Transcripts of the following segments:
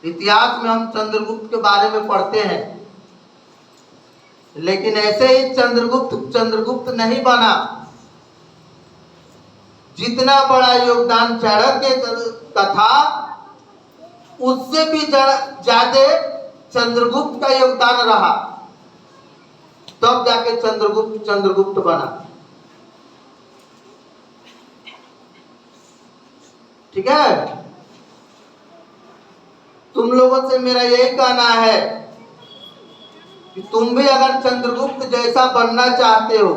इतिहास में हम चंद्रगुप्त के बारे में पढ़ते हैं, लेकिन ऐसे ही चंद्रगुप्त नहीं बना। जितना बड़ा योगदान चाणक्य का था, उससे भी ज्यादा चंद्रगुप्त का योगदान रहा, तब जाके चंद्रगुप्त बना। ठीक है, तुम लोगों से मेरा यही कहना है कि तुम भी अगर चंद्रगुप्त जैसा बनना चाहते हो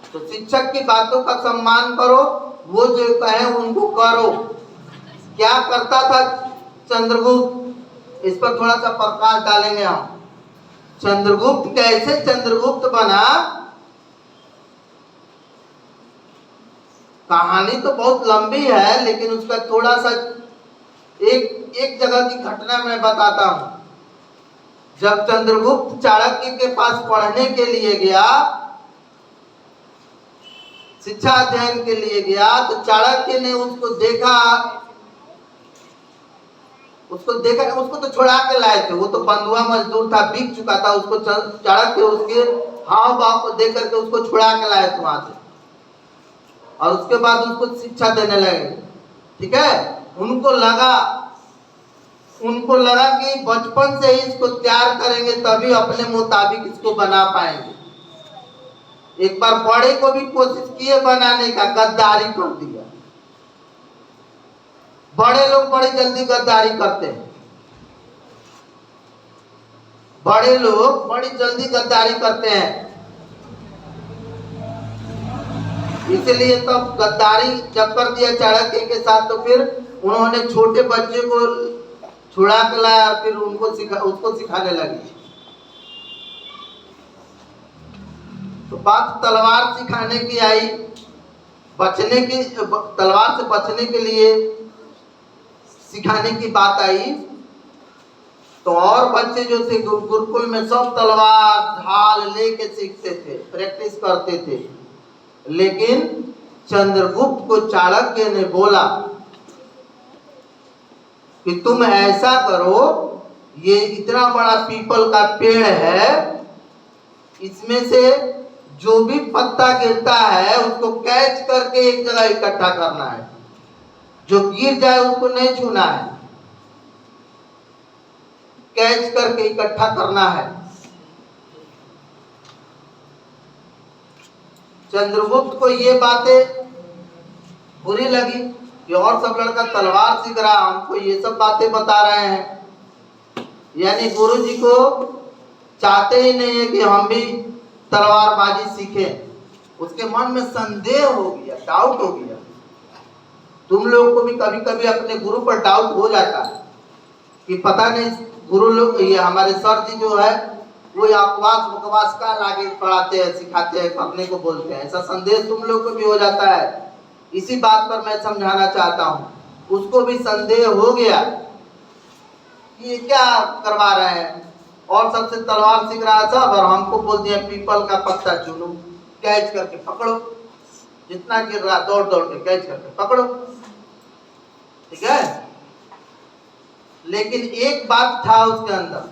तो शिक्षक की बातों का सम्मान करो, वो जो कहे उनको करो। क्या करता था चंद्रगुप्त, इस पर थोड़ा सा प्रकाश डालेंगे हम। चंद्रगुप्त कैसे चंद्रगुप्त बना, कहानी तो बहुत लंबी है, लेकिन उसका थोड़ा सा एक जगह की घटना मैं बताता हूं। जब चंद्रगुप्त चाणक्य के पास पढ़ने के लिए गया, शिक्षा अध्ययन के लिए गया, तो चाणक्य ने उसको देखा, उसको तो छुड़ा के लाए थे, वो तो बंधुआ मजदूर था, बिक चुका था। उसको चाणक्य उसके हाव भाव को देख करके उसको छुड़ा के लाए थे वहां से, और उसके बाद उसको शिक्षा देने लगे। ठीक है, उनको लगा कि बचपन से ही इसको तैयार करेंगे तभी अपने मुताबिक इसको बना पाएंगे। एक बार बड़े को भी कोशिश किए बनाने का, गद्दारी कर दिया। बड़े लोग बड़ी जल्दी गद्दारी करते हैं, बड़े लोग बड़ी जल्दी गद्दारी करते हैं। इसलिए तब गद्दारी जब कर दिया चाणक्य के साथ, तो फिर उन्होंने छोटे बच्चे को छुड़ा के लाया, फिर उसको सिखाने लगे। तो बात तलवार सिखाने की आई, तलवार से बचने के लिए सिखाने की बात आई। तो और बच्चे जो थे गुरुकुल में सब तलवार ढाल लेके सीखते थे, प्रैक्टिस करते थे। लेकिन चंद्रगुप्त को चाणक्य ने बोला कि तुम ऐसा करो, ये इतना बड़ा पीपल का पेड़ है, इसमें से जो भी पत्ता गिरता है उसको कैच करके एक जगह इकट्ठा करना है, जो गिर जाए उसको नहीं छूना है, कैच करके इकट्ठा करना है। चंद्रगुप्त को ये बातें बुरी लगी कि और सब लड़का तलवार सीख रहा, हमको ये सब बातें बता रहे हैं। यानी गुरुजी को चाहते ही नहीं है कि हम भी तलवारबाजी सीखें। उसके मन में संदेह हो गया, डाउट हो गया। तुम लोग को भी कभी कभी अपने गुरु पर डाउट हो जाता है कि पता नहीं गुरु लोग, ये हमारे सर जी जो है वो अपवास बकवास का लागे पढ़ाते हैं, सिखाते हैं, पढ़ने को बोलते हैं, ऐसा संदेह तुम लोग को भी हो जाता है। इसी बात पर मैं समझाना चाहता हूँ। उसको भी संदेह हो गया कि ये क्या करवा रहे हैं, और सबसे तलवार सीख रहा सब, और हमको बोल दिया पीपल का पत्ता चुनो, कैच करके पकड़ो, जितना गिर रहा दौड़ दौड़ के कैच करके पकड़ो। ठीक है, लेकिन एक बात था उसके अंदर,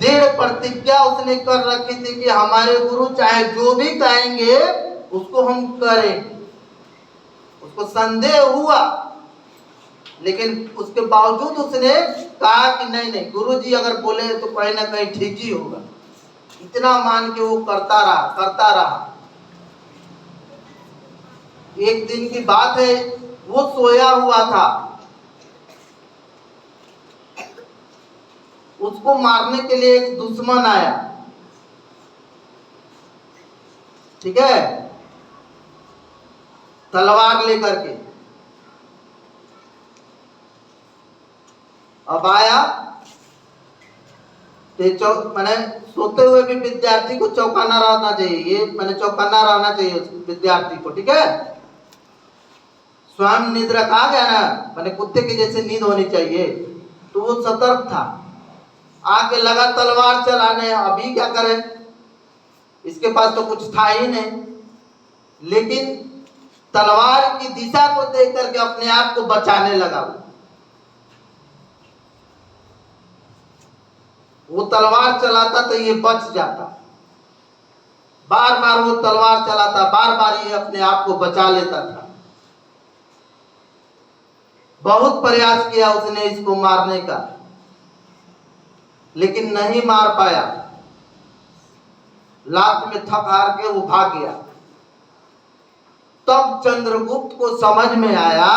दृढ़ प्रतिज्ञा उसने कर रखी थी कि हमारे गुरु चाहे जो भी कहेंगे उसको हम करें। उसको संदेह हुआ, लेकिन उसके बावजूद उसने कहा कि नहीं, गुरुजी अगर बोले तो कहीं ना कहीं ठीक ही होगा। इतना मान के वो करता रहा। एक दिन की बात है, वो सोया हुआ था, उसको मारने के लिए एक दुश्मन आया। ठीक है, तलवार लेकर के अब आया। मैंने सोते हुए भी विद्यार्थी को चौकन्ना रहना चाहिए, ये मैंने चौकन्ना रहना चाहिए विद्यार्थी को। ठीक है, स्वयं निद्रा कहा गया ना, मैंने कुत्ते की जैसे नींद होनी चाहिए। तो वो सतर्क था, आके लगा तलवार चलाने। अभी क्या करें, इसके पास तो कुछ था ही नहीं, लेकिन तलवार की दिशा को देख करके अपने आप को बचाने लगा। वो तलवार चलाता तो ये बच जाता, बार बार वो तलवार चलाता, बार बार ये अपने आप को बचा लेता था। बहुत प्रयास किया उसने इसको मारने का, लेकिन नहीं मार पाया। लास्ट में थक हार के वो भाग गया। तब चंद्रगुप्त को समझ में आया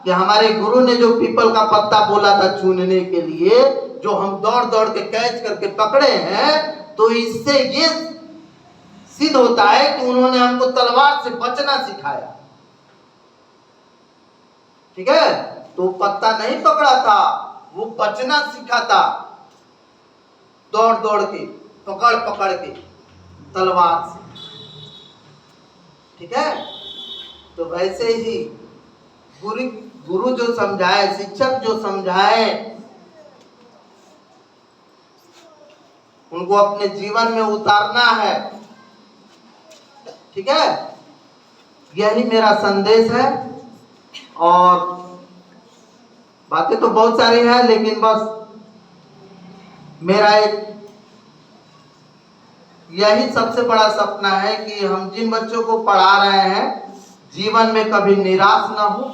कि हमारे गुरु ने जो पीपल का पत्ता बोला था चुनने के लिए, जो हम दौड़ दौड़ के कैच करके पकड़े हैं, तो इससे ये सिद्ध होता है कि उन्होंने हमको तलवार से बचना सिखाया। ठीक है, तो पत्ता नहीं पकड़ा था, वो बचना सीखा था, दौड़ दौड़ के, पकड़ पकड़ के, तलवार से। ठीक है, तो वैसे ही गुरु जो समझाए, शिक्षक जो समझाए, उनको अपने जीवन में उतारना है। ठीक है, यही मेरा संदेश है। और बातें तो बहुत सारी हैं, लेकिन बस मेरा एक यही सबसे बड़ा सपना है कि हम जिन बच्चों को पढ़ा रहे हैं जीवन में कभी निराश ना हो,